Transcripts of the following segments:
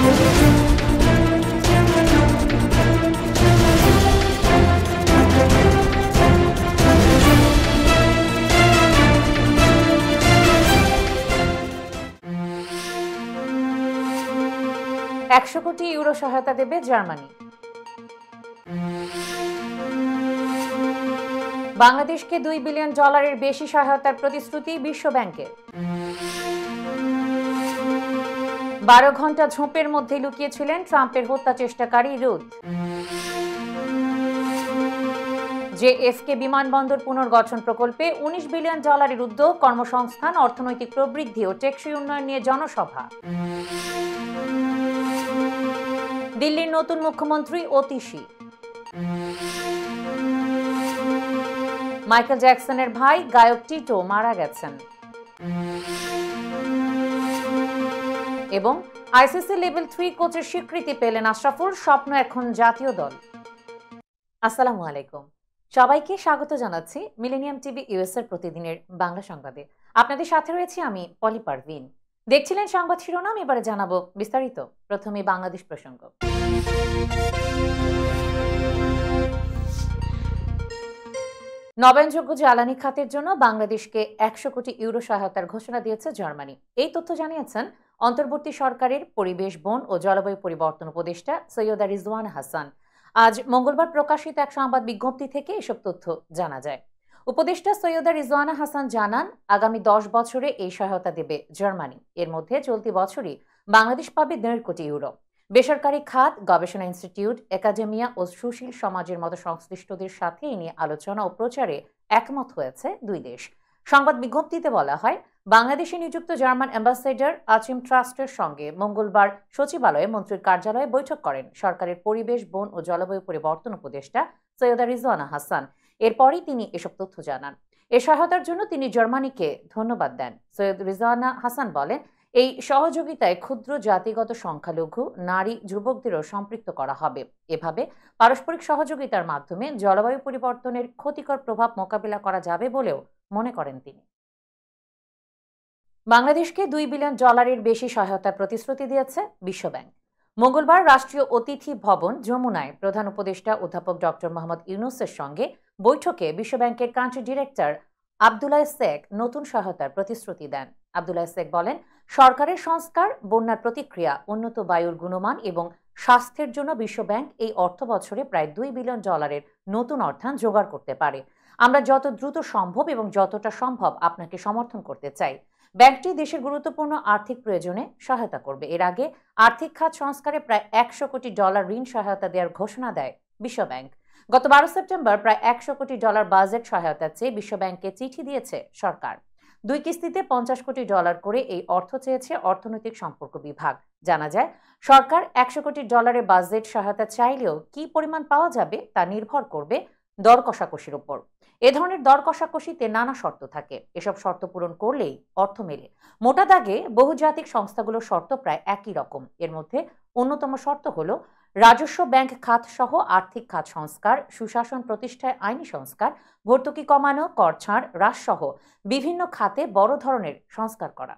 $100 কোটি সহায়তা দেবে জার্মানি। বাংলাদেশকে $2 বিলিয়ন বেশি সহায়তার প্রতিশ্রুতি বিশ্ব ব্যাংকের। 12 ঘন্টা ঝোপের মধ্যে লুকিয়েছিলেন ট্রাম্পের হত্যা চেষ্টাকারী রুথ। জেএফকে বিমানবন্দর পুনর্গঠন প্রকল্পে $19 বিলিয়ন উদ্যোগ, কর্মসংস্থান, অর্থনৈতিক প্রবৃদ্ধি ও টেকসই উন্নয়ন নিয়ে জনসভা। দিল্লির নতুন মুখ্যমন্ত্রী অতিশী। মাইকেল জ্যাকসনের ভাই গায়ক টিটো মারা গেছেন। এবং আইসিসি লেভেল 3 কোচের স্বীকৃতি পেলেন আশরাফুল, স্বপ্ন এখন জাতীয় দল। আসসালামু আলাইকুম, সবাইকে স্বাগত জানাচ্ছি মিলেনিয়াম টিভি ইউএস এর প্রতিদিনের বাংলা সংবাদে। আপনাদের সাথে রয়েছি আমি পলি পারভিন। দেখছিলেন সংবাদ শিরোনাম, এবারে জানাবো বিস্তারিত। প্রথমে বাংলাদেশ প্রসঙ্গ। নবায়নযোগ্য জ্বালানি খাতের জন্য বাংলাদেশকে $100 কোটি সহায়তার ঘোষণা দিয়েছে জার্মানি। এই তথ্য জানিয়েছেন অন্তর্বর্তী সরকারের পরিবেশ, বন ও জলবায়ু পরিবর্তন উপদেষ্টা সৈয়দা রিজওয়ানা হাসান। আজ মঙ্গলবার প্রকাশিত এক সংবাদ বিজ্ঞপ্তি থেকে এসব তথ্য জানা যায়। উপদেষ্টা সৈয়দা রিজওয়ানা হাসান জানান, আগামী 10 বছরে এই সহায়তা দেবে জার্মানি। এর মধ্যে চলতি বছরই বাংলাদেশ পাবে $1.5 কোটি। বেসরকারি খাত, গবেষণা ইনস্টিটিউট, একাডেমিয়া ও সুশীল সমাজের মতো সংশ্লিষ্টদের সাথে এ নিয়ে আলোচনা ও প্রচারে একমত হয়েছে দুই দেশ। সংবাদ বিজ্ঞপ্তিতে বলা হয়, বাংলাদেশে নিযুক্ত জার্মান অ্যাম্বাসেডর আচিম ট্রাস্টের সঙ্গে মঙ্গলবার সচিবালয়ে মন্ত্রীর কার্যালয়ে বৈঠক করেন সরকারের পরিবেশ, বন ও জলবায়ু পরিবর্তন উপদেষ্টা সৈয়দা রিজওয়ানা হাসান। এরপরই তিনি এসব তথ্য জানান। এ সহায়তার জন্য তিনি জার্মানিকে ধন্যবাদ দেন। সৈয়দ রিজওয়ানা হাসান বলেন, এই সহযোগিতায় ক্ষুদ্র জাতিগত সংখ্যালঘু, নারী, যুবকদেরও সম্পৃক্ত করা হবে। এভাবে পারস্পরিক সহযোগিতার মাধ্যমে জলবায়ু পরিবর্তনের ক্ষতিকর প্রভাব মোকাবিলা করা যাবে বলেও মনে করেন তিনি। বাংলাদেশকে $2 বিলিয়ন বেশি সহায়তার প্রতিশ্রুতি দিয়েছে বিশ্বব্যাংক। মঙ্গলবার রাষ্ট্রীয় অতিথি ভবন যমুনায় প্রধান উপদেষ্টা অধ্যাপক ডক্টর মোহাম্মদ ইউনূসের সঙ্গে বৈঠকে বিশ্বব্যাংকের কান্ট্রি ডিরেক্টর আব্দুল্লাহ শেখ নতুন সহায়তার প্রতিশ্রুতি দেন। আব্দুল্লাহ শেখ বলেন, সরকারের সংস্কার, বন্যার প্রতিক্রিয়া, উন্নত বায়ুর গুণমান এবং স্বাস্থ্যের জন্য বিশ্বব্যাংক এই অর্থ বছরে প্রায় $2 বিলিয়ন নতুন অর্থায়ন জোগাড় করতে পারে। আমরা যত দ্রুত সম্ভব এবং যতটা সম্ভব আপনাকে সমর্থন করতে চাই। ব্যাংকটি দেশের গুরুত্বপূর্ণ আর্থিক প্রয়োজনে সহায়তা করবে। এর আগে আর্থিক খাত সংস্কারে প্রায় $100 কোটি ঋণ সহায়তা দেওয়ার ঘোষণা দেয় বিশ্বব্যাংক। গত 12 সেপ্টেম্বর প্রায় $100 কোটি বাজেট সহায়তা চেয়ে বিশ্বব্যাংককে চিঠি দিয়েছে সরকার। 2 কিস্তিতে $50 কোটি করে এই অর্থ চেয়েছে অর্থনৈতিক সম্পর্ক বিভাগ। জানা যায়, সরকার $100 কোটি বাজেট সহায়তা চাইলেও কি পরিমাণ পাওয়া যাবে তা নির্ভর করবে দর কষাকষির উপর। এ ধরনের দর কষাকষিতে নানা শর্ত থাকে। এসব শর্ত পূরণ করলেই অর্থ মেলে। মোটা দাগে বহুজাতিক সংস্থাগুলোর শর্ত প্রায় একই রকম। এর মধ্যে অন্যতম শর্ত হল রাজস্ব, ব্যাংক খাত সহ আর্থিক খাত সংস্কার, সুশাসন প্রতিষ্ঠায় আইনি সংস্কার, ভর্তুকি কমানো, কর ছাড়, হ্রাস সহ বিভিন্ন খাতে বড় ধরনের সংস্কার করা।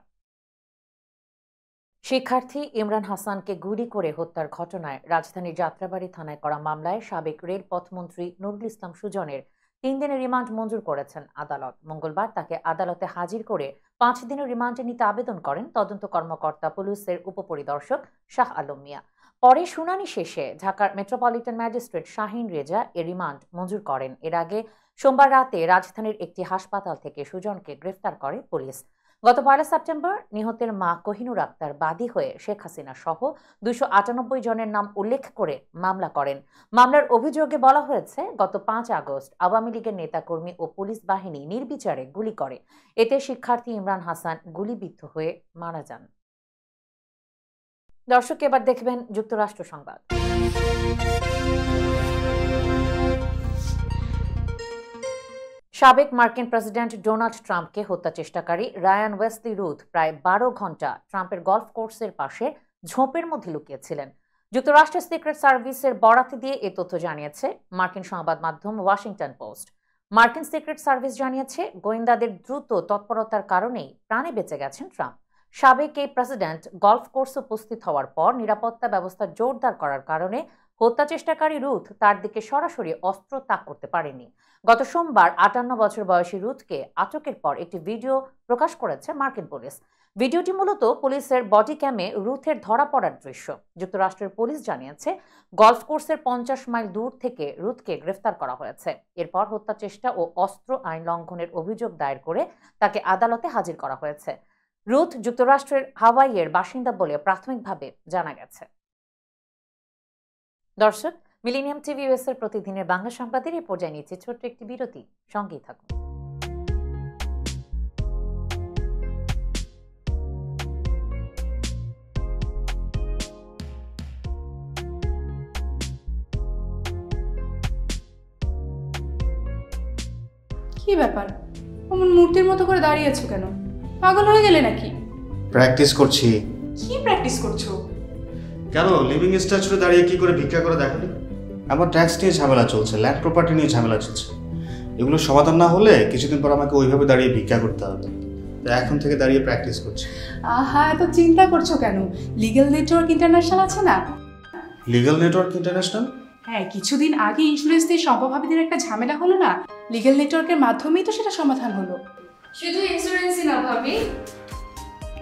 শিক্ষার্থী ইমরান হাসানকে গুলি করে হত্যার ঘটনায় রাজধানীর যাত্রাবাড়ী থানায় করা মামলায় সাবেক রেলপথমন্ত্রী নুরুল ইসলাম সুজনের 3 দিনের রিমান্ড মঞ্জুর করেছেন আদালত। মঙ্গলবার তাকে আদালতে হাজির করে 5 দিনের রিমান্ডে নিতে আবেদন করেন তদন্ত কর্মকর্তা পুলিশের উপপরিদর্শক শাহ আলম মিয়া। পরে শুনানি শেষে ঢাকার মেট্রোপলিটন ম্যাজিস্ট্রেট শাহিন রেজা এ রিমান্ড মঞ্জুর করেন। এর আগে সোমবার রাতে রাজধানীর একটি হাসপাতাল থেকে সুজনকে গ্রেফতার করে পুলিশ। গত 1 সেপ্টেম্বর নিহতের মা কোহিনুর আক্তার বাদী হয়ে শেখ হাসিনা সহ 298 জনের নাম উল্লেখ করে মামলা করেন। মামলার অভিযোগে বলা হয়েছে, গত 5 আগস্ট আওয়ামী লীগের নেতাকর্মী ও পুলিশ বাহিনী নির্বিচারে গুলি করে। এতে শিক্ষার্থী ইমরান হাসান গুলিবিদ্ধ হয়ে মারা যান। দর্শক, এবার দেখবেন যুক্তরাষ্ট্র সংবাদ। সাবেক মার্কিন প্রেসিডেন্ট ডোনাল্ড ট্রাম্পকে হত্যা চেষ্টাকারী রায়ান ওয়েসলি রুথ প্রায় 12 ঘন্টা ট্রাম্পের গলফ কোর্সের পাশে ঝোপের মধ্যে লুকিয়েছিলেন। যুক্তরাষ্ট্রের সিক্রেট সার্ভিসের বরাত দিয়ে এ তথ্য জানিয়েছে মার্কিন সংবাদ মাধ্যম ওয়াশিংটন পোস্ট। মার্কিন সিক্রেট সার্ভিস জানিয়েছে, গোয়েন্দাদের দ্রুত তৎপরতার কারণেই প্রাণে বেঁচে গেছেন ট্রাম্প। সাবেক এই প্রেসিডেন্ট গলফ কোর্সে উপস্থিত হওয়ার পর নিরাপত্তা ব্যবস্থা জোরদার করার কারণে হত্যা চেষ্টাকারী রুথ তার দিকে সরাসরি অস্ত্র তাক করতে পারেনি। গত সোমবার 58 বছর বয়সী রুথকে আটকের পর একটি ভিডিও প্রকাশ করেছে মার্কিন পুলিশ। ভিডিওটি মূলত পুলিশের বডি ক্যামে রুথের ধরা পড়ার দৃশ্য। যুক্তরাষ্ট্রের পুলিশ জানিয়েছে গলফ কোর্সের 50 মাইল দূর থেকে রুথকে গ্রেফতার করা হয়েছে। এরপর হত্যা চেষ্টা ও অস্ত্র আইন লঙ্ঘনের অভিযোগ দায়ের করে তাকে আদালতে হাজির করা হয়েছে। রুথ যুক্তরাষ্ট্রের হাওয়াইয়ের বাসিন্দা বলে প্রাথমিকভাবে জানা গেছে। দর্শক, মিলেনিয়াম টিভি ইউএস এর প্রতিদিনের বাংলা সংবাদের এই পর্যায়ে নিচ্ছে ছোট্ট একটি বিরতি। সঙ্গেই থাকুন। কি ব্যাপার, অমন মূর্তির মতো করে দাঁড়িয়ে আছো কেন? পাগল হয়ে গেলে নাকি? প্র্যাকটিস করছি। কি প্র্যাকটিস করছো? কেন লিভিং স্ট্যাচুরে দাঁড়িয়ে কি করে ভিক্ষা করে দেখালি? আমার ট্যাক্স নিয়ে ঝামেলা চলছে, ল্যান্ড প্রপার্টি নিয়ে ঝামেলা চলছে। এগুলো সমাধান না হলে কিছুদিন পর আমাকে ওইভাবে দাঁড়িয়ে ভিক্ষা করতে হবে। তো এখন থেকে দাঁড়িয়ে প্র্যাকটিস করছি। আহা, এত চিন্তা করছো কেন? লিগ্যাল নেটওয়ার্ক ইন্টারন্যাশনাল আছে না? Legal network international? হ্যাঁ, কিছুদিন আগে ইন্স্যুরেন্স দিয়ে সম্পভাবীদের একটা ঝামেলা হলো না, লিগ্যাল নেটওয়ার্কের মাধ্যমেই তো সেটা সমাধান হলো। শুধু ইন্স্যুরেন্সই না ভাবি,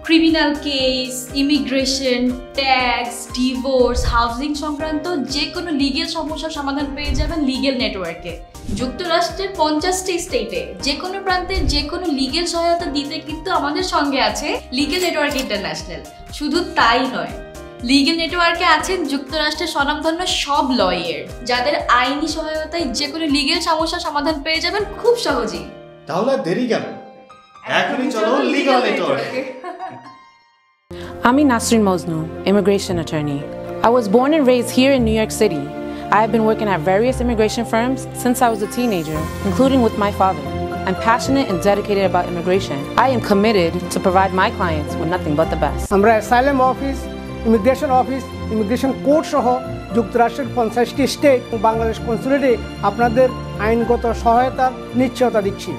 criminal case, immigration, tax, divorce, housing সংক্রান্ত যে কোনো লিগেল সমস্যার সমাধান পেয়ে যাবেন লিগেল নেটওয়ার্কে। যুক্তরাষ্ট্রের 50টি স্টেটে যে কোনো প্রান্তে যে কোনো লিগেল সহায়তা দিতে কিন্তু আমাদের সঙ্গে আছে লিগেল নেটওয়ার্ক ইন্টারন্যাশনাল। শুধু তাই নয়, লিগেল নেটওয়ার্কে আছেন যুক্তরাষ্ট্রের স্বনামধন্য সব লয়ার, যাদের আইনি সহায়তায় যে কোনো লিগেল সমস্যার সমাধান পেয়ে যাবেন খুব সহজেই। তাহলে দেরি কেন? এখনই চলো লিগ্যাল নেটওয়ার্কে। I'm Nasrin Mosnu, immigration attorney. I was born and raised here in New York City. I have been working at various immigration firms since I was a teenager, including with my father. I'm passionate and dedicated about immigration. I am committed to provide my clients with nothing but the best. আমরা asylum office, immigration court সহ যুক্তরাষ্ট্রের 50টি state ও বাংলাদেশ কনসুলেটে আপনাদের আইনগত সহায়তার নিশ্চয়তা দিচ্ছি।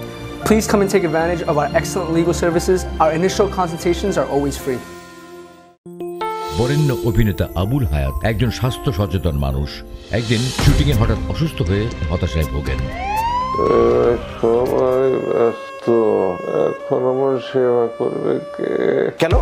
Please come and take advantage of our excellent legal services. Our initial consultations are always free. বরেণ্য অভিনেতা আবুল হায়াত একজন স্বাস্থ্য সচেতন মানুষ। একদিন শুটিংয়ে হঠাৎ অসুস্থ হয়ে হতাশায় ভোগেন। সবাই ব্যস্ত, এখন আমার সেবা করবে কে? কেন?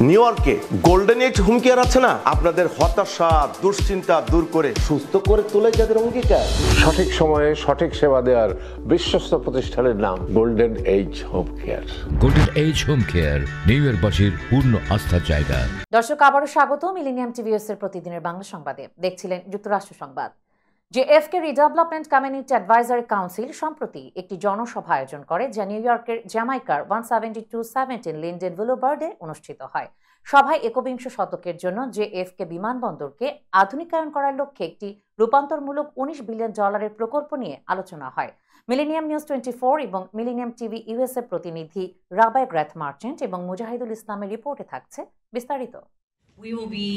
নিউ ইয়র্কে গোল্ডেন এজ হোম কেয়ার আছে না, আপনাদের হতাশা দুশ্চিন্তা দূর করে সুস্থ করে তোলে যাদের অঙ্গীকার। সঠিক সময়ে সঠিক সেবা দেওয়ার বিশ্বস্ত প্রতিষ্ঠানের নাম golden age home care. Golden age home care new ইয়র্কবাসীর পূর্ণ আস্থার জায়গা। দর্শক, আবারও স্বাগত মিলেনিয়াম টিভি ইউএস এর প্রতিদিনের বাংলা সংবাদে। দেখছিলেন যুক্তরাষ্ট্র সংবাদ। জেএফকে রিডেভেলপমেন্ট কমিউনিটি অ্যাডভাইজারি কাউন্সিল সম্প্রতি একটি জনসভা আয়োজন করে, যা নিউ ইয়র্কের জ্যামাইকার 17217 লিন্ডেন বুলেভার্ডে অনুষ্ঠিত হয়। সভায় একবিংশ শতকের জন্য জেএফকে বিমানবন্দরকে আধুনিকায়ন করার লক্ষ্যে একটি রূপান্তরমূলক $19 বিলিয়ন প্রকল্প নিয়ে আলোচনা হয়। মিলেনিয়াম নিউজ 24 এবং মিলেনিয়াম টিভি ইউএস এর প্রতিনিধি রাবাই গ্র্যাথ মার্চেন্ট এবং মুজাহিদুল ইসলামের রিপোর্টে থাকছে বিস্তারিত। We will be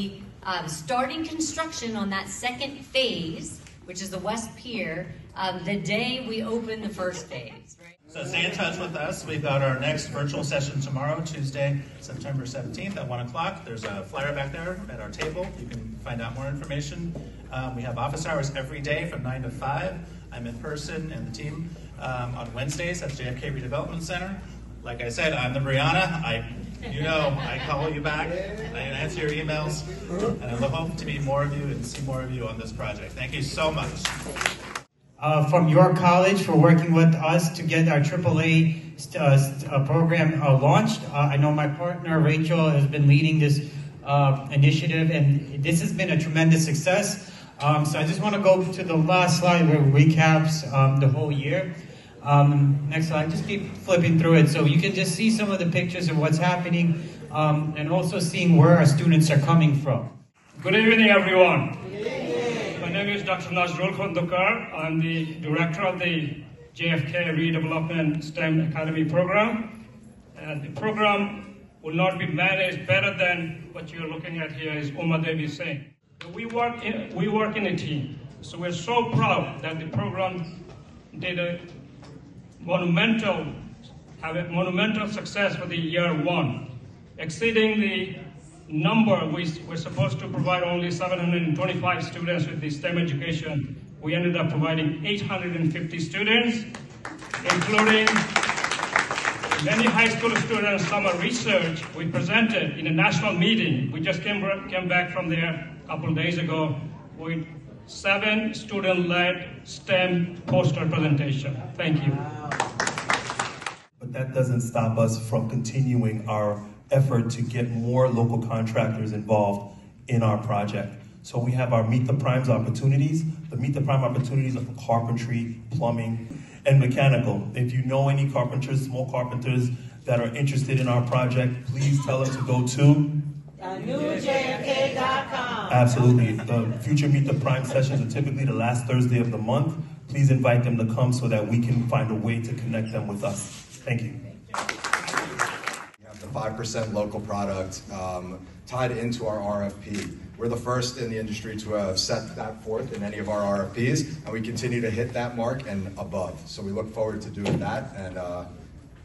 starting construction on that second phase, which is the West Pier, the day we open the first phase. Right? So stay in touch with us. We've got our next virtual session tomorrow, Tuesday, September 17th at 1 o'clock. There's a flyer back there at our table. You can find out more information. We have office hours every day from 9 to 5. I'm in person and the team on Wednesdays at JFK Redevelopment Center. Like I said, I'm the Brianna. I call you back, I answer your emails, and I hope to meet more of you and see more of you on this project. Thank you so much. From your college for working with us to get our AAA program launched. I know my partner Rachel has been leading this initiative, and this has been a tremendous success. So I just want to go to the last slide where it recaps the whole year. Next slide, just keep flipping through it so you can just see some of the pictures of what's happening and also seeing where our students are coming from. Good evening, everyone. My name is Dr. Nazrul Khondokar. I'm the director of the JFK Redevelopment STEM Academy program. And the program will not be managed better than what you're looking at here, as Uma Devi is saying. We work in a team. So we're so proud that the program did have a monumental success for the year one. exceeding the number. We're supposed to provide only 725 students with the STEM education. We ended up providing 850 students, including many high school students, summer research. We presented in a national meeting. We just came back from there a couple of days ago with 7 student-led STEM poster presentation. Thank you. But that doesn't stop us from continuing our effort to get more local contractors involved in our project. So we have our Meet the Primes opportunities. The Meet the Prime opportunities are for carpentry, plumbing, and mechanical. If you know any carpenters, small carpenters that are interested in our project, please tell them to go to newjfk.com. Absolutely. The future Meet the Prime sessions are typically the last Thursday of the month. Please invite them to come so that we can find a way to connect them with us. Thank you. We have the 5% local product tied into our RFP. We're the first in the industry to have set that forth in any of our RFPs, and we continue to hit that mark and above. So we look forward to doing that and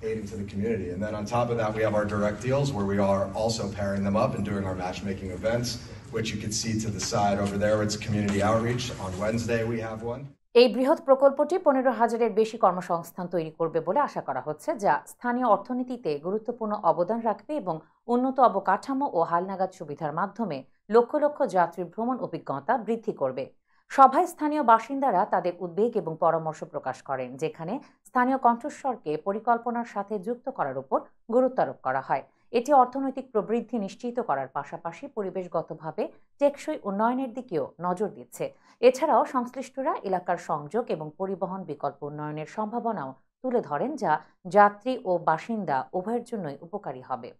aiding to the community. And then on top of that, we have our direct deals where we are also pairing them up and doing our matchmaking events, which you can see to the side over there. It's community outreach. On Wednesday, we have one. এই বৃহৎ প্রকল্পটি 15,000-এর বেশি কর্মসংস্থান তৈরি করবে বলে আশা করা হচ্ছে, যা স্থানীয় অর্থনীতিতে গুরুত্বপূর্ণ অবদান রাখবে এবং উন্নত অবকাঠামো ও হালনাগাদ সুবিধার মাধ্যমে লক্ষ লক্ষ যাত্রীর ভ্রমণ অভিজ্ঞতা বৃদ্ধি করবে। সভায় স্থানীয় বাসিন্দারা তাদের উদ্বেগ এবং পরামর্শ প্রকাশ করেন, যেখানে স্থানীয় কণ্ঠস্বরকে পরিকল্পনার সাথে যুক্ত করার উপর গুরুত্ব আরোপ করা হয়। এটি অর্থনৈতিক প্রবৃদ্ধি নিশ্চিত করার পাশাপাশি পরিবেশগতভাবে টেকসই উন্নয়নের দিকেও নজর দিচ্ছে। এছাড়াও সংশ্লিষ্টরা এলাকার সংযোগ এবং পরিবহন বিকল্প উন্নয়নের সম্ভাবনাও তুলে ধরেন, যা যাত্রী ও বাসিন্দা উভয়ের জন্যই উপকারী হবে।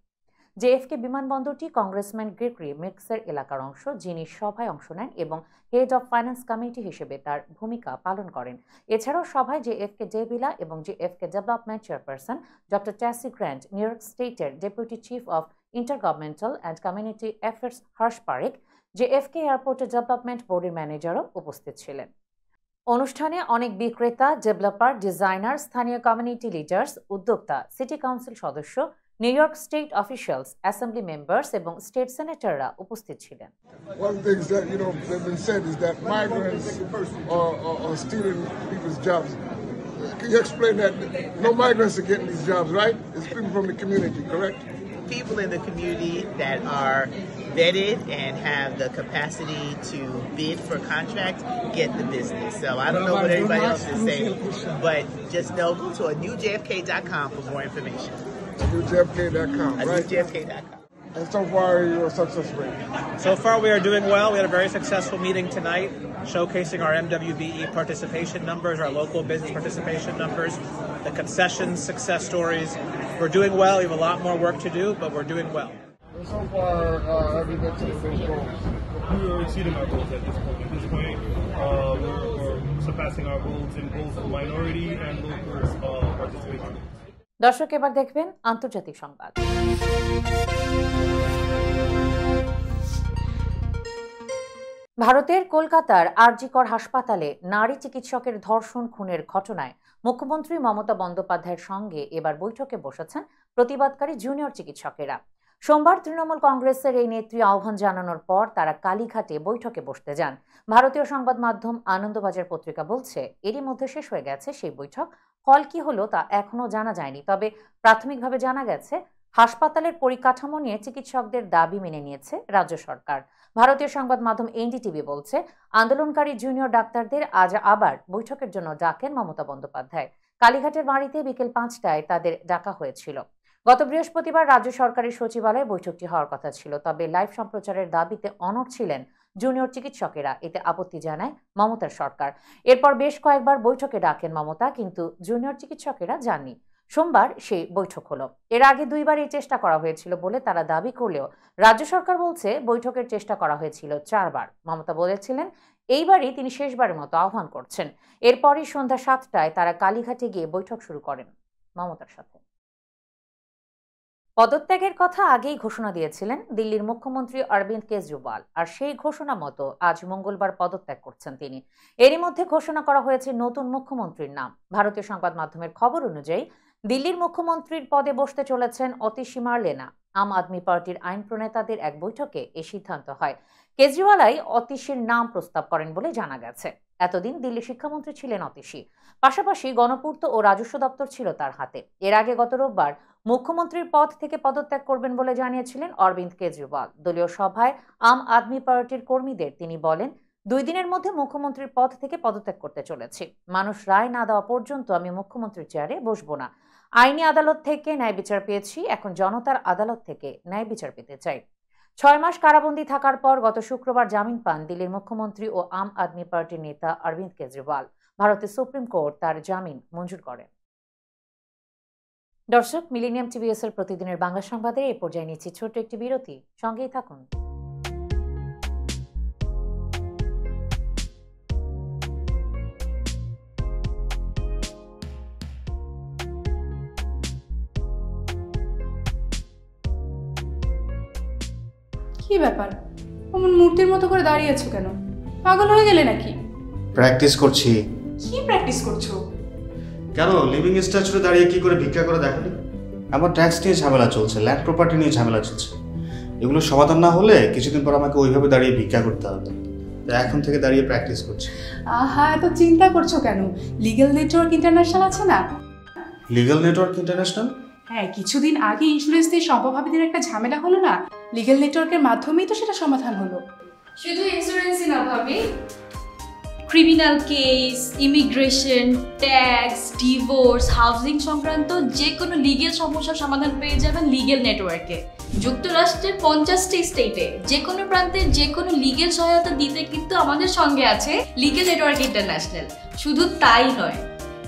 জেএফকে বিমানবন্দরটি কংগ্রেসম্যান গ্রেগরি মিক্সের এলাকার অংশ, যিনি সভায় অংশ নেন এবং হেড অব ফাইন্যান্স কমিটি হিসেবে তার ভূমিকা পালন করেন। এছাড়াও সভায় জেএফকে ডেভিলা এবং JFK development chairperson doctor Tassi Grant, New York স্টেটের deputy chief of intergovernmental and community affairs Harsh Parekh, JFK এয়ারপোর্টের ডেভেলপমেন্ট বোর্ডের ম্যানেজারও উপস্থিত ছিলেন। অনুষ্ঠানে অনেক বিক্রেতা, ডেভেলপার, ডিজাইনার, স্থানীয় কমিউনিটি লিডার্স, উদ্যোক্তা, সিটি কাউন্সিল সদস্য, New York state officials, assembly members এবং স্টেট সেনেটররা উপস্থিত ছিলেন। One of the things that have been said is that migrants are stealing people's jobs. Can you explain that? No migrants are getting these jobs, right? It's people from the community, correct? People in the community that are vetted and have the capacity to bid for contracts get the business. So I don't know what everybody else is saying, but just know, go to newjfk.com for more information. newjfk.com, right? newjfk.com. And so far, your success rate? So far, we are doing well. We had a very successful meeting tonight, showcasing our MWBE participation numbers, our local business participation numbers, the concessions success stories. We're doing well. We have a lot more work to do, but we're doing well. And so far, have you been to those goals? We are exceeding our goals at this point. At this point, we're surpassing our goals in both minority and local participation. দর্শক, এবার দেখবেন আন্তর্জাতিক সংবাদ। ভারতের কলকাতার আরজিকর হাসপাতালে নারী চিকিৎসকের ধর্ষণ খুনের ঘটনায় মুখ্যমন্ত্রী মমতা বন্দ্যোপাধ্যায়ের সঙ্গে এবার বৈঠকে বসেছেন প্রতিবাদকারী জুনিয়র চিকিৎসকেরা। সোমবার তৃণমূল কংগ্রেসের এই নেত্রী আহ্বান জানানোর পর তারা কালীঘাটে বৈঠকে বসতে যান। ভারতীয় সংবাদ মাধ্যম আনন্দবাজার পত্রিকা বলছে, এরই মধ্যে শেষ হয়ে গেছে সেই বৈঠক। ফল কি হলো তা এখনো জানা যায়নি, তবে প্রাথমিকভাবে জানা গেছে হাসপাতালের পরিকাঠামো নিয়ে চিকিৎসকদের দাবি মেনে নিয়েছে রাজ্য সরকার। ভারতীয় সংবাদ মাধ্যম এনডিটিভি বলছে, আন্দোলনকারী জুনিয়র ডাক্তারদের আজ আবার বৈঠকের জন্য ডাকেন মমতা বন্দ্যোপাধ্যায়। কালীঘাটের বাড়িতে বিকেল 5টায় তাদের ডাকা হয়েছিল। গত বৃহস্পতিবার রাজ্য সরকারের সচিবালয়ে বৈঠকটি হওয়ার কথা ছিল, তবে লাইভ সম্প্রচারের দাবিতে অনড় ছিলেন জুনিয়র চিকিৎসকেরা। এতে আপত্তি জানায় মমতার সরকার। এরপর বেশ কয়েকবার বৈঠকে ডাকেন মমতা, কিন্তু জুনিয়র চিকিৎসকেরা যাননি। সোমবার সেই বৈঠক হলো। এর আগে 2বার এই চেষ্টা করা হয়েছিল বলে তারা দাবি করলেও রাজ্য সরকার বলছে বৈঠকের চেষ্টা করা হয়েছিল 4বার। মমতা বলেছিলেন এইবারই তিনি শেষবারের মতো আহ্বান করছেন। এরপরই সন্ধ্যা 7টায় তারা কালীঘাটে গিয়ে বৈঠক শুরু করেন মমতার সাথে। পদত্যাগের কথা আগেই ঘোষণা দিয়েছিলেন দিল্লির মুখ্যমন্ত্রী অরবিন্দ কেজরিওয়াল, আর সেই ঘোষণা মতো আজ মঙ্গলবার পদত্যাগ করছেন তিনি। এরই মধ্যে ঘোষণা করা হয়েছে নতুন মুখ্যমন্ত্রীর নাম। ভারতীয় সংবাদ মাধ্যমের খবর অনুযায়ী দিল্লির মুখ্যমন্ত্রীর পদে বসতে চলেছেন অতিশী মার্লেনা। আম আদমি পার্টির আইন প্রণেতাদের এক বৈঠকে এই সিদ্ধান্ত হয়। কেজরিওয়ালাই অতিশীর নাম প্রস্তাব করেন বলে জানা গেছে। এতদিন দিল্লি শিক্ষামন্ত্রী ছিলেন অতিশী, পাশাপাশি গণপূর্ত ও রাজস্ব দপ্তর ছিল তার হাতে। এর আগে গত রোববার মুখ্যমন্ত্রীর পদ থেকে পদত্যাগ করবেন বলে জানিয়েছিলেন অরবিন্দ কেজরিওয়াল। দলীয় সভায় আম আদমি পার্টির কর্মীদের তিনি বলেন, 2 দিনের মধ্যে মুখ্যমন্ত্রীর পদ থেকে পদত্যাগ করতে চলেছি। মানুষ রায় না দেওয়া পর্যন্ত আমি মুখ্যমন্ত্রীর চেয়ারে বসবো না। আইনি আদালত থেকে ন্যায় বিচার পেয়েছি, এখন জনতার আদালত থেকে ন্যায় বিচার পেতে চাই। 6 মাস কারাবন্দী থাকার পর গত শুক্রবার জামিন পান দিল্লির মুখ্যমন্ত্রী ও আম আদমি পার্টির নেতা অরবিন্দ কেজরিওয়াল। ভারতের সুপ্রিম কোর্ট তার জামিন মঞ্জুর করেন। দর্শক, মিলেনিয়াম টিভিএস এর প্রতিদিনের বাংলা সংবাদে এই পর্যায়ে নিচ্ছি ছোট্ট একটি বিরতি, সঙ্গেই থাকুন। কি ব্যাপার, অমন মূর্তির মতো করে দাঁড়িয়ে আছো কেন? পাগল হয়ে গেলে নাকি? প্র্যাকটিস করছি। কি প্র্যাকটিস করছো? কেন লিভিং স্ট্যাচুরে দাঁড়িয়ে কি করে ভিক্ষা করে দেখনি? আমার ট্যাক্স নিয়ে ঝামেলা চলছে, ল্যান্ড প্রপার্টি নিয়ে ঝামেলা চলছে। এগুলো সমাধান না হলে কিছুদিন পর আমাকে ওইভাবে দাঁড়িয়ে ভিক্ষা করতে হবে। তাই এখন থেকে দাঁড়িয়ে প্র্যাকটিস করছি। আহা, এত চিন্তা করছো কেন? লিগ্যাল নেটওয়ার্ক ইন্টারন্যাশনাল আছে না? Legal network international? হ্যাঁ, কিছুদিন আগে ইন্স্যুরেন্স দিয়ে সম্পভাবীদের একটা ঝামেলা হলো না? লিগ্যাল নেটওয়ার্কের মাধ্যমেই তো সেটা সমাধান হলো। শুধু ইন্স্যুরেন্সই না ভাবি, criminal case, immigration, tax, divorce, housing সংক্রান্ত যে কোনো লিগেল সমস্যার সমাধান পেয়ে যাবেন লিগেল নেটওয়ার্কে। যুক্তরাষ্ট্রের 50টি স্টেটে যে কোনো প্রান্তে যে কোনো লিগেল সহায়তা দিতে কিন্তু আমাদের সঙ্গে আছে লিগেল নেটওয়ার্ক ইন্টারন্যাশনাল। শুধু তাই নয়,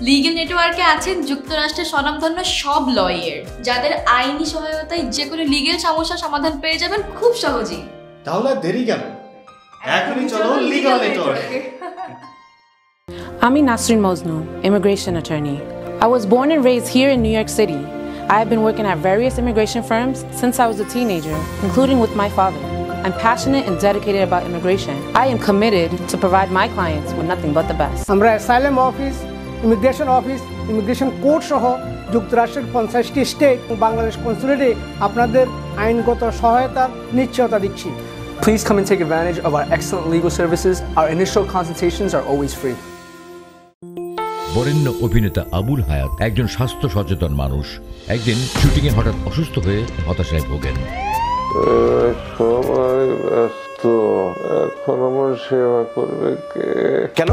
লিগেল নেটওয়ার্কে আছেন যুক্তরাষ্ট্রের স্বনামধন্য সব লয়ার, যাদের আইনি সহায়তায় যে কোনো লিগেল সমস্যার সমাধান পেয়ে যাবেন খুব সহজেই। তাহলে দেরি কেন? এখনই চলো লিগ্যাল নেটওয়ার্কে। I'm Nasrin Mosnu, immigration attorney. I was born and raised here in New York City. I have been working at various immigration firms since I was a teenager, including with my father. I'm passionate and dedicated about immigration. I am committed to provide my clients with nothing but the best. আমরা asylum office, immigration court সহ যুক্তরাষ্ট্রের 50টি state ও বাংলাদেশ কনসুলেটে আপনাদের আইনগত সহায়তার নিশ্চয়তা দিচ্ছি। Please come and take advantage of our excellent legal services. Our initial consultations are always free. বরেণ্য অভিনেতা আবুল হায়াত একজন স্বাস্থ্য সচেতন মানুষ। একদিন শুটিংয়ে হঠাৎ অসুস্থ হয়ে হতাশায় ভোগেন। সবাই ব্যস্ত, এখন আমার সেবা করবে কে? কেন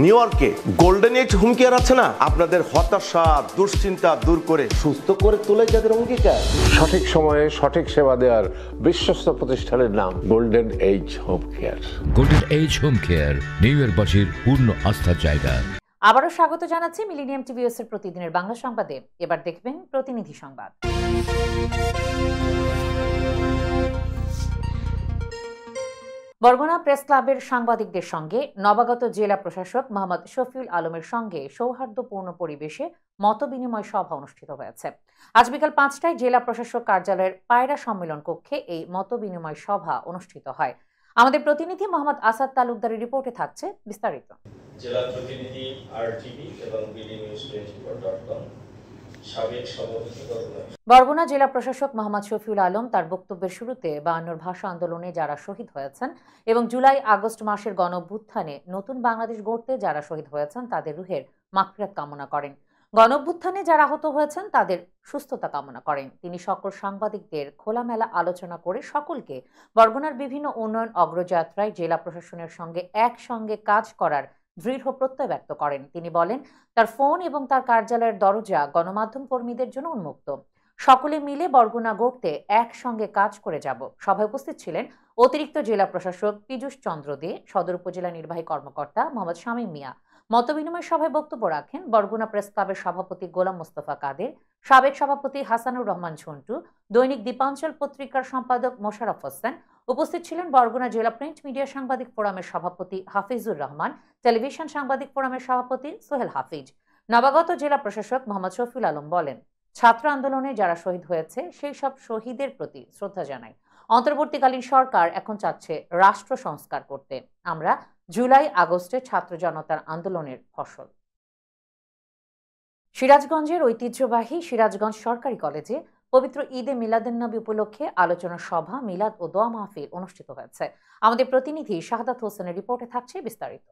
নিউ ইয়র্কে গোল্ডেন এইজ হোম কেয়ার আছে না? আপনাদের হতাশা দুশ্চিন্তা দূর করে সুস্থ করে তোলে যাদের অঙ্গীকার। সঠিক সময়ে সঠিক সেবা দেওয়ার বিশ্বস্ত প্রতিষ্ঠানের নাম golden age home care. Golden age home care new ইয়র্কবাসীর পূর্ণ আস্থার জায়গা। আবারও স্বাগত জানাচ্ছি মিলেনিয়াম টিভিএস এর প্রতিদিনের বাংলা সংবাদে। এবার দেখবেন প্রতিনিধি সংবাদ। বরগুনা প্রেস ক্লাবের সাংবাদিকদের সঙ্গে নবাগত জেলা প্রশাসক মোহাম্মদ শফিউল আলমের সঙ্গে সৌহার্দ্যপূর্ণ পরিবেশে মতবিনিময় সভা অনুষ্ঠিত হয়েছে। আজ বিকাল 5টায় জেলা প্রশাসক কার্যালয়ের পায়রা সম্মেলন কক্ষে এই মতবিনিময় সভা অনুষ্ঠিত হয়। আমাদের প্রতিনিধি মোহাম্মদ আসাদ তালুকদারের রিপোর্টে থাকছে বিস্তারিত। জেলা প্রতিনিধি আরটিভি এবং bdnews24.com সাবেক সভাপতি বরগুনা জেলা প্রশাসক মোহাম্মদ শফিউল আলম তার বক্তব্যের শুরুতে 52 ভাষা আন্দোলনে যারা শহীদ হয়েছেন এবং জুলাই আগস্ট মাসের গণঅভ্যুত্থানে নতুন বাংলাদেশ গড়তে যারা শহীদ হয়েছেন তাদের রুহের মাগফিরাত কামনা করেন। গণঅভ্যুত্থানে যারা আহত হয়েছেন তাদের সুস্থতা কামনা করেন। তিনি সকল সাংবাদিকদের খোলামেলা আলোচনা করে সকলকে বরগুনার বিভিন্ন উন্নয়ন অগ্রযাত্রায় জেলা প্রশাসনের সঙ্গে একসঙ্গে কাজ করার দৃঢ় প্রত্যয় ব্যক্ত করেন। তিনি বলেন, তার ফোন এবং তার কার্যালয়ের দরজা গণমাধ্যম কর্মীদের জন্য উন্মুক্ত। সকলে মিলে বরগুনা গড়তে একসঙ্গে কাজ করে যাব। সভায় উপস্থিত ছিলেন অতিরিক্ত জেলা প্রশাসক পীযূষ চন্দ্র দে, সদর উপজেলা নির্বাহী কর্মকর্তা মোহাম্মদ শামীম মিয়া। মতবিনিময় সভায় বক্তব্য রাখেন বরগুনা প্রেস ক্লাবের সভাপতি গোলাম মোস্তফা কাদের, সাবেক সভাপতি হাসানুর রহমান ঝন্টু, দৈনিক দীপাঞ্চল পত্রিকার সম্পাদক মোশাররফ হোসেন। উপস্থিত ছিলেন বরগুনা জেলা প্রিন্ট মিডিয়া সাংবাদিক ফোরামের সভাপতি হাফিজুর রহমান, টেলিভিশন সাংবাদিক ফোরামের সভাপতি সোহেল হাফিজ। নবাগত জেলা প্রশাসক মোহাম্মদ শফিউল আলম বলেন, ছাত্র আন্দোলনে যারা শহীদ হয়েছে সেই সব শহীদের প্রতি শ্রদ্ধা জানাই। অন্তর্বর্তীকালীন সরকার এখন চাচ্ছে রাষ্ট্র সংস্কার করতে। আমরা জুলাই আগস্টে ছাত্র জনতার আন্দোলনের ফসল। সিরাজগঞ্জের ঐতিহ্যবাহী সিরাজগঞ্জ সরকারি কলেজে পবিত্র ঈদে মিলাদুন্নবী উপলক্ষে আলোচনা সভা, মিলাদ ও দোয়া মাহফিল অনুষ্ঠিত হয়েছে। আমাদের প্রতিনিধি শাহাদাত হোসেনের রিপোর্টে থাকছে বিস্তারিত।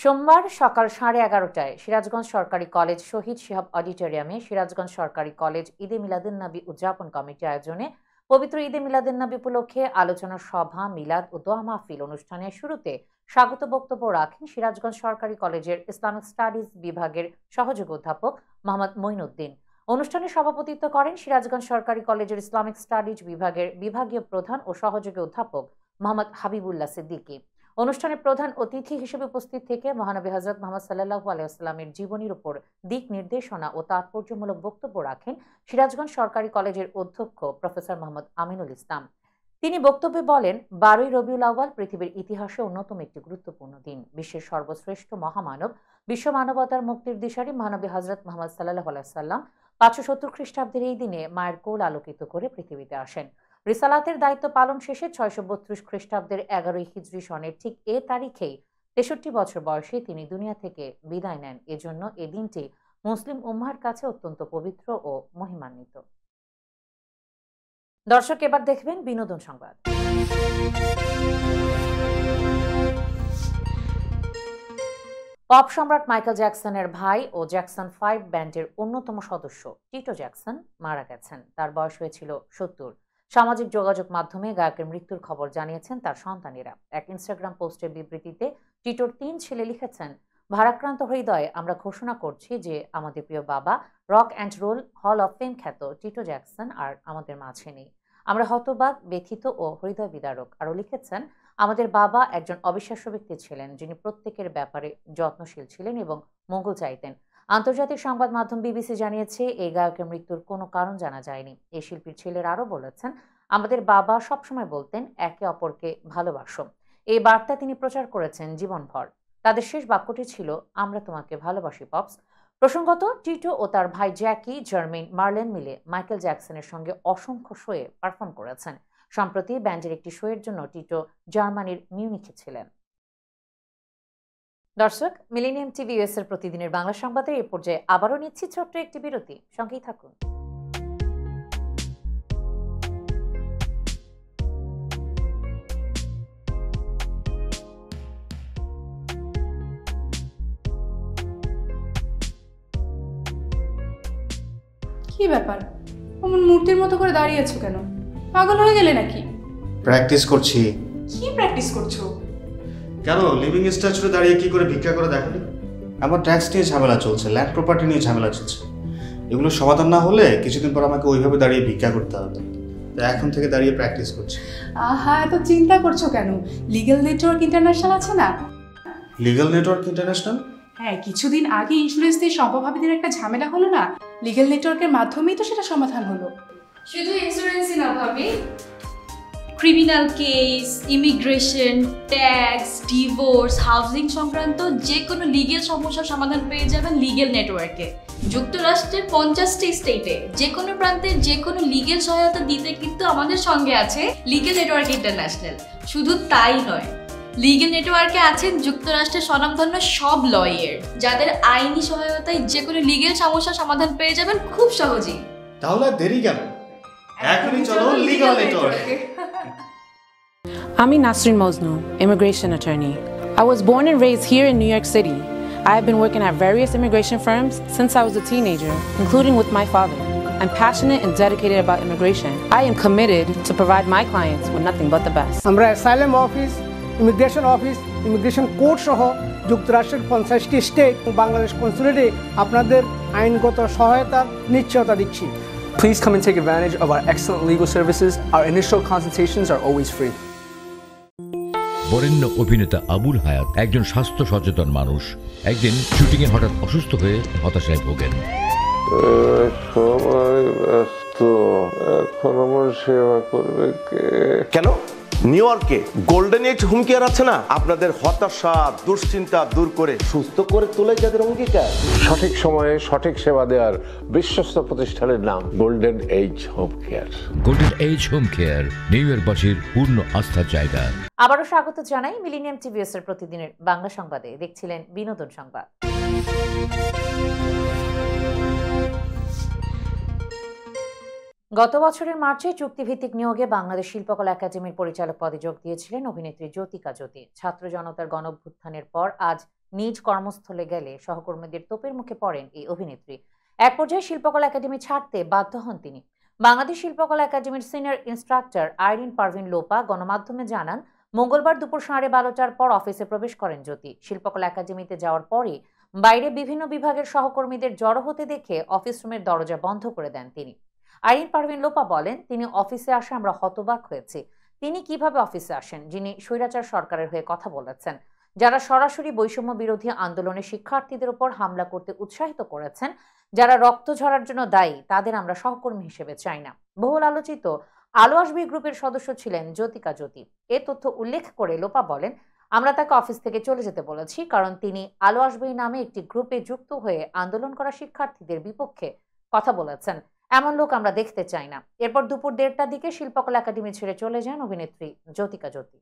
সোমবার সকাল 11:30টায় সিরাজগঞ্জ সরকারি কলেজ শহীদ শিহাব অডিটোরিয়ামে সিরাজগঞ্জ সরকারি কলেজ ঈদে মিলাদুন্নবী উদযাপন কমিটি আয়োজনে পবিত্র ঈদে মিলাদুন্নবী উপলক্ষে আলোচনা সভা, মিলাদ ও দোয়া মাহফিল অনুষ্ঠানের শুরুতে স্বাগত বক্তব্য রাখেন সিরাজগঞ্জ সরকারি কলেজের ইসলামিক স্টাডিজ বিভাগের সহযোগী অধ্যাপক মোহাম্মদ মঈনুদ্দিন। অনুষ্ঠানে সভাপতিত্ব করেন সিরাজগঞ্জ সরকারি কলেজের ইসলামিক স্টাডিজ বিভাগের বিভাগীয় প্রধান ও সহযোগী অধ্যাপক মোহাম্মদ হাবিবুল্লাহ সিদ্দিকী। অনুষ্ঠানে প্রধান অতিথি হিসেবে উপস্থিত থেকে মহানবী হযরত মুহাম্মদ সাল্লাল্লাহু আলাইহি ওয়াসাল্লামের জীবনীর উপর দিক নির্দেশনা ও তাৎপর্যমূলক বক্তব্য রাখেন সিরাজগঞ্জ সরকারি কলেজের অধ্যক্ষ প্রফেসর মোহাম্মদ আমিনুল ইসলাম। তিনি বক্তব্যে বলেন, 12ই রবিউল আউয়াল পৃথিবীর ইতিহাসে অন্যতম একটি গুরুত্বপূর্ণ দিন। বিশ্বের সর্বশ্রেষ্ঠ মহামানব, বিশ্ব মানবতার মুক্তির দিশারি মহানবী হযরত মুহাম্মদ সাল্লাল্লাহু আলাইহি ওয়াসাল্লাম 570 খ্রিস্টাব্দের এই দিনে মায়ের কোল আলোকিত করে পৃথিবীতে আসেন। রিসালাতের দায়িত্ব পালন শেষে 632 খ্রিস্টাব্দের 11ই হিজরি সনের ঠিক এ তারিখেই 63 বছর বয়সে তিনি দুনিয়া থেকে বিদায় নেন। এজন্য এ দিনটি মুসলিম উম্মাহর কাছে অত্যন্ত পবিত্র ও মহিমান্বিত। দর্শক, এবার দেখবেন বিনোদন সংবাদ। পপ সম্রাট মাইকেল জ্যাকসনের ভাই ও জ্যাকসন 5 ব্যান্ডের অন্যতম সদস্য টিটো জ্যাকসন মারা গেছেন। তার বয়স হয়েছিল 70। সামাজিক যোগাযোগ মাধ্যমে গায়কের মৃত্যুর খবর জানিয়েছেন তার সন্তানেরা। এক ইনস্টাগ্রাম পোস্টের বিবৃতিতে টিটোর 3 ছেলে লিখেছেন, ভারাক্রান্ত হৃদয়ে আমরা ঘোষণা করছি যে আমাদের প্রিয় বাবা, rock and roll hall of fame খ্যাত টিটো জ্যাকসন আর আমাদের মাঝে নেই। আমরা হতবাক, ব্যথিত ও হৃদয় বিদারক। আরও লিখেছেন, আমাদের বাবা একজন অবিশ্বাস্য ব্যক্তি ছিলেন, যিনি প্রত্যেকের ব্যাপারে যত্নশীল ছিলেন এবং মঙ্গল চাইতেন। আন্তর্জাতিক সংবাদ মাধ্যম বিবিসি জানিয়েছে, এই গায়কের মৃত্যুর কোনো কারণ জানা যায়নি। এই শিল্পীর ছেলেরা আরও বলেছেন, আমাদের বাবা সবসময় বলতেন একে অপরকে ভালোবাসো। এই বার্তা তিনি প্রচার করেছেন জীবনভর। তাদের শেষ বাক্যটি ছিল, আমরা তোমাকে ভালোবাসি পপস। প্রসঙ্গত, টিটো ও তার ভাই জ্যাকি জার্মেইন মার্লেন মিলে মাইকেল জ্যাকসনের সঙ্গে অসংখ্য শোয়ে পারফর্ম করেছেন। সম্প্রতি ব্যান্ডের একটি শোয়ের জন্য টিটো জার্মানির মিউনিখে ছিলেন। দর্শক, মিলেনিয়াম টিভি ইউএস এর প্রতিদিনের বাংলা সংবাদে এই পর্যায়ে আবারও নিচ্ছি ছোট্ট একটি বিরতি। সঙ্গেই থাকুন। কি ব্যাপার, অমন মূর্তির মতো করে দাঁড়িয়ে আছো কেন? পাগল হয়ে গেলে নাকি? প্র্যাকটিস করছি। কি প্র্যাকটিস করছো? কেন লিভিং স্ট্যাচুরে দাঁড়িয়ে কি করে ভিক্ষা করে দেখালি? আমার ট্যাক্স নিয়ে ঝামেলা চলছে, ল্যান্ড প্রপার্টি নিয়ে ঝামেলা চলছে। এগুলো সমাধান না হলে কিছুদিন পর আমাকে ওইভাবে দাঁড়িয়ে ভিক্ষা করতে হবে। তাই এখন থেকে দাঁড়িয়ে প্র্যাকটিস করছি। আহা, এত চিন্তা করছো কেন? লিগ্যাল নেটওয়ার্ক ইন্টারন্যাশনাল আছে না? Legal network international? হ্যাঁ, কিছুদিন আগে ইন্স্যুরেন্স দিয়ে সম্পভাবীদের একটা ঝামেলা হলো না? লিগ্যাল নেটওয়ার্কের মাধ্যমেই তো সেটা সমাধান হলো। শুধু ইন্স্যুরেন্সই না ভাবি, criminal case, immigration, tax, divorce, housing সংক্রান্ত যে কোনো লিগেল সমস্যার সমাধান পেয়ে যাবেন লিগেল নেটওয়ার্কে। যুক্তরাষ্ট্রের 50টি স্টেটে যে কোনো প্রান্তে যে কোনো লিগেল সহায়তা দিতে কিন্তু আমাদের সঙ্গে আছে লিগেল নেটওয়ার্ক ইন্টারন্যাশনাল। শুধু তাই নয়, লিগেল নেটওয়ার্কে আছেন যুক্তরাষ্ট্রের স্বনামধন্য সব লয়ার, যাদের আইনি সহায়তায় যে কোনো লিগেল সমস্যার সমাধান পেয়ে যাবেন খুব সহজেই। তাহলে দেরি কেন? এখনই চলো লিগ্যাল নেটওয়ার্কে। I'm Nasrin Mosnu, immigration attorney. I was born and raised here in New York City. I have been working at various immigration firms since I was a teenager, including with my father. I'm passionate and dedicated about immigration. I am committed to provide my clients with nothing but the best. আমরা asylum office, immigration court সহ যুক্তরাষ্ট্রের 50টি state ও বাংলাদেশ কনসুলেটে আপনাদের আইনগত সহায়তার নিশ্চয়তা দিচ্ছি। Please come and take advantage of our excellent legal services. Our initial consultations are always free. বরেণ্য অভিনেতা আবুল হায়াত একজন স্বাস্থ্য সচেতন মানুষ। একদিন শুটিংয়ে হঠাৎ অসুস্থ হয়ে হতাশায় ভোগেন। সবাই ব্যস্ত, এখন আমার সেবা করবে কে? কেন নিউ ইয়র্কে গোল্ডেন এজ হোম কেয়ার আছে না, আপনাদের হতাশা দুশ্চিন্তা দূর করে সুস্থ করে তোলে যাদের অঙ্গীকার। সঠিক সময়ে সঠিক সেবা দেওয়ার বিশ্বস্ত প্রতিষ্ঠানের নাম golden age home care. Golden age home care new ইয়র্কবাসীর পূর্ণ আস্থার জায়গা। আবারও স্বাগত জানাই মিলেনিয়াম টিভিএস এর প্রতিদিনের বাংলা সংবাদে। দেখছিলেন বিনোদন সংবাদ। গত বছরের মার্চে চুক্তিভিত্তিক নিয়োগে বাংলাদেশ শিল্পকলা একাডেমির পরিচালক পদে যোগ দিয়েছিলেন অভিনেত্রী জ্যোতিকা জ্যোতি। ছাত্র জনতার গণঅভ্যুত্থানের পর আজ নিজ কর্মস্থলে গেলে সহকর্মীদের তোপের মুখে পড়েন এই অভিনেত্রী। এক পর্যায়ে শিল্পকলা একাডেমি ছাড়তে বাধ্য হন তিনি। বাংলাদেশ শিল্পকলা একাডেমির সিনিয়র ইন্সট্রাক্টর আইরিন পারভিন লোপা গণমাধ্যমে জানান, মঙ্গলবার দুপুর 12:30টার পর অফিসে প্রবেশ করেন জ্যোতি। শিল্পকলা একাডেমিতে যাওয়ার পরই বাইরে বিভিন্ন বিভাগের সহকর্মীদের জড়ো হতে দেখে অফিস রুমের দরজা বন্ধ করে দেন তিনি। আইরিন পারভিন লোপা বলেন, তিনি অফিসে আসে আমরা হতবাক হয়েছি। তিনি কিভাবে অফিসে আসেন, যিনি স্বৈরাচার সরকারের হয়ে কথা বলেছেন, যারা সরাসরি বৈষম্য বিরোধী আন্দোলনে শিক্ষার্থীদের উপর হামলা করতে উৎসাহিত করেছেন, যারা রক্ত ঝরার জন্য দায়ী, তাদের আমরা সহকর্মী হিসেবে চাই না। বহুল আলোচিত আলো আসবে গ্রুপের সদস্য ছিলেন জ্যোতিকা জ্যোতি। এ তথ্য উল্লেখ করে লোপা বলেন, আমরা তাকে অফিস থেকে চলে যেতে বলেছি, কারণ তিনি আলো আসবে নামে একটি গ্রুপে যুক্ত হয়ে আন্দোলন করা শিক্ষার্থীদের বিপক্ষে কথা বলেছেন। এমন লোক আমরা দেখতে চাই না। এরপর দুপুর 1:30টার দিকে শিল্পকলা একাডেমি ছেড়ে চলে যান অভিনেত্রী জ্যোতিকা জ্যোতি।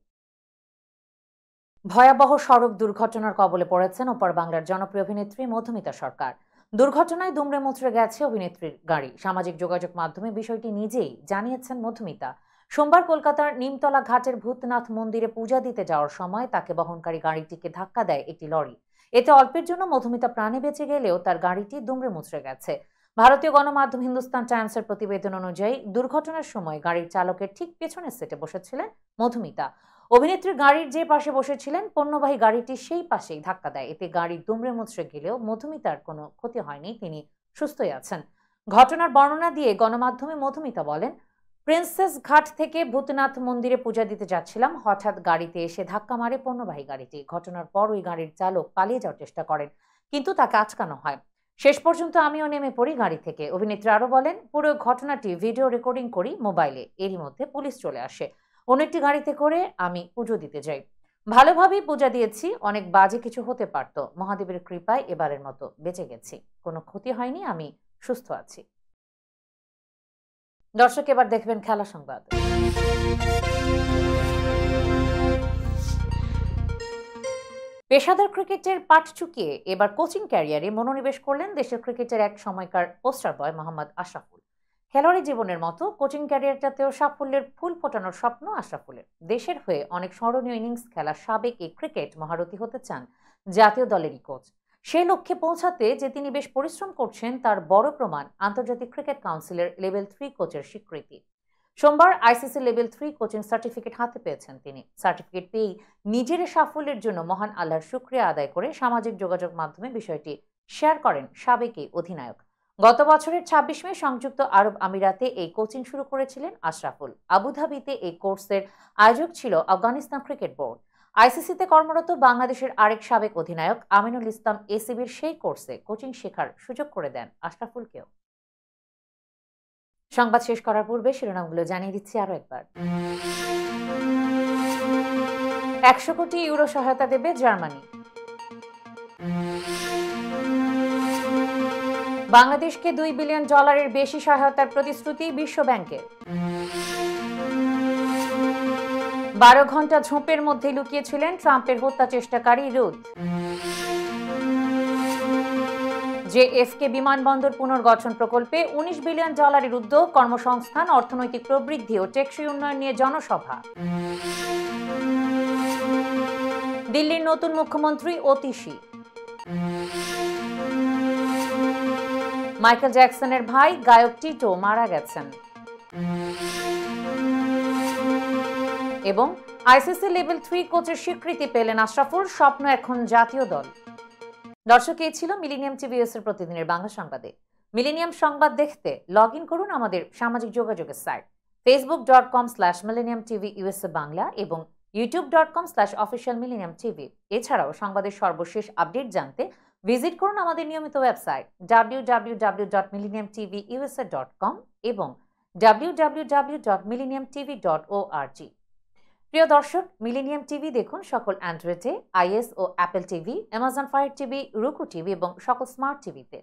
ভয়াবহ সড়ক দুর্ঘটনার কবলে পড়েছেন ওপার বাংলার জনপ্রিয় অভিনেত্রী মধুমিতা সরকার। দুর্ঘটনায় দুমড়ে মুচড়ে গেছে অভিনেত্রীর গাড়ি। সামাজিক যোগাযোগ মাধ্যমে বিষয়টি নিজেই জানিয়েছেন মধুমিতা। সোমবার কলকাতার নিমতলা ঘাটের ভূতনাথ মন্দিরে পূজা দিতে যাওয়ার সময় তাকে বহনকারী গাড়িটিকে ধাক্কা দেয় একটি লরি। এতে অল্পের জন্য মধুমিতা প্রাণে বেঁচে গেলেও তার গাড়িটি দুমড়ে মুচড়ে গেছে। ভারতীয় গণমাধ্যম হিন্দুস্তান টাইমসের প্রতিবেদন অনুযায়ী দুর্ঘটনার সময় গাড়ির চালকের ঠিক পেছনের সিটে বসেছিলেন মধুমিতা। অভিনেত্রীর গাড়ির যে পাশে বসেছিলেন পণ্যবাহী গাড়িটি সেই পাশেই ধাক্কা দেয়। এতে গাড়ি দুমড়ে মুচড়ে গেলেও মধুমিতার কোনো ক্ষতি হয়নি, তিনি সুস্থই আছেন। ঘটনার বর্ণনা দিয়ে গণমাধ্যমে মধুমিতা বলেন, প্রিন্সেস ঘাট থেকে ভূতনাথ মন্দিরে পূজা দিতে যাচ্ছিলাম, হঠাৎ গাড়িতে এসে ধাক্কা মারে পণ্যবাহী গাড়িটি। ঘটনার পর ওই গাড়ির চালক পালিয়ে যাওয়ার চেষ্টা করেন, কিন্তু তাকে আটকানো হয়। শেষ পর্যন্ত আমিও নেমে পড়ি গাড়ি থেকে। অভিনেত্রী আরো বলেন, পুরো ঘটনাটি ভিডিও রেকর্ডিং করি মোবাইলে। এরই মধ্যে পুলিশ চলে আসে। অন্য একটি গাড়িতে করে আমি পুজো দিতে যাই। ভালোভাবেই পূজা দিয়েছি, অনেক বাজে কিছু হতে পারত। মহাদেবের কৃপায় এবারের মতো বেঁচে গেছি, কোনো ক্ষতি হয়নি, আমি সুস্থ আছি। দর্শক, এবার দেখবেন খেলা সংবাদ। পেশাদার ক্রিকেটের পাট চুকিয়ে এবার কোচিং ক্যারিয়ারে মনোনিবেশ করলেন দেশের ক্রিকেটের এক সময়কার পোস্টার বয় মোহাম্মদ আশরাফুল। খেলোয়াড়ি জীবনের মতো কোচিং ক্যারিয়ারটাতেও সাফল্যের ফুল ফোটানোর স্বপ্ন আশরাফুলের। দেশের হয়ে অনেক স্মরণীয় ইনিংস খেলা সাবেক এই ক্রিকেট মহারথী হতে চান জাতীয় দলেরই কোচ। সেই লক্ষ্যে পৌঁছাতে যে তিনি বেশ পরিশ্রম করছেন তার বড় প্রমাণ আন্তর্জাতিক ক্রিকেট কাউন্সিলের লেভেল 3 কোচের স্বীকৃতি। সোমবার আইসিসি লেভেল 3 কোচিং সার্টিফিকেট হাতে পেয়েছেন তিনি। সার্টিফিকেট পেয়েই নিজের সাফল্যের জন্য মহান আল্লাহর শুকরিয়া আদায় করে সামাজিক যোগাযোগ মাধ্যমে বিষয়টি শেয়ার করেন সাবেক এই অধিনায়ক। গত বছরের 26 মে সংযুক্ত আরব আমিরাতে এই কোচিং শুরু করেছিলেন আশরাফুল। আবুধাবিতে এই কোর্সের আয়োজক ছিল আফগানিস্তান ক্রিকেট বোর্ড। আইসিসিতে কর্মরত বাংলাদেশের আরেক সাবেক অধিনায়ক আমিনুল ইসলাম এসিবির সেই কোর্সে কোচিং শেখার সুযোগ করে দেন আশরাফুলকেও। সংবাদ শেষ করার পূর্বে শিরোনামগুলো জানিয়ে দিচ্ছি আরো একবার। 100 কোটি ইউরো সহায়তা দেবে জার্মানি। বাংলাদেশকে $2 বিলিয়ন বেশি সহায়তার প্রতিশ্রুতি বিশ্ব ব্যাংকের। 12 ঘন্টা ঝোপের মধ্যে লুকিয়েছিলেন ট্রাম্পের হত্যা চেষ্টাকারী রুদ। জেএফকে বিমানবন্দর পুনর্গঠন প্রকল্পে $19 বিলিয়ন উদ্যোগ, কর্মসংস্থান, অর্থনৈতিক প্রবৃদ্ধি ও টেকসই উন্নয়ন নিয়ে জনসভা। দিল্লির নতুন মুখ্যমন্ত্রী অতিশী। মাইকেল জ্যাকসনের ভাই গায়ক টিটো মারা গেছেন। এবং আইসিসি লেভেল 3 কোচের স্বীকৃতি পেলেন আশরাফুল, স্বপ্ন এখন জাতীয় দল। দর্শক, এই ছিল মিলেনিয়াম টিভিএস এর প্রতিদিনের বাংলা সংবাদে। মিলেনিয়াম সংবাদ দেখতে লগ ইন করুন আমাদের সামাজিক যোগাযোগের সাইট facebook.com/millenniumtvusa বাংলা এবং youtube.com/officialmillenniumtv। এছাড়াও সংবাদের সর্বশেষ আপডেট জানতে ভিজিট করুন আমাদের নিয়মিত ওয়েবসাইট www.millenniumtvusa.com এবং www.millenniumtv.org। প্রিয় দর্শক, মিলেনিয়াম টিভি দেখুন সকল অ্যান্ড্রয়েডে, iOS ও Apple TV, Amazon fire TV, Roku TV এবং সকল স্মার্ট টিভিতে।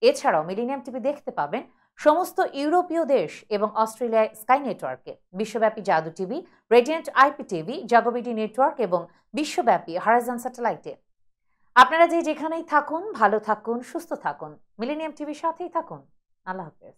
এছাড়াও মিলেনিয়াম টিভি দেখতে পাবেন সমস্ত ইউরোপীয় দেশ এবং অস্ট্রেলিয়ায় স্কাই নেটওয়ার্কে, বিশ্বব্যাপী জাদু TV, radiant IP TV, JagoBD network এবং বিশ্বব্যাপী হরাইজন স্যাটেলাইটে। আপনারা যেখানেই থাকুন, ভালো থাকুন, সুস্থ থাকুন, মিলেনিয়াম টিভির সাথেই থাকুন। আল্লাহ হাফেজ।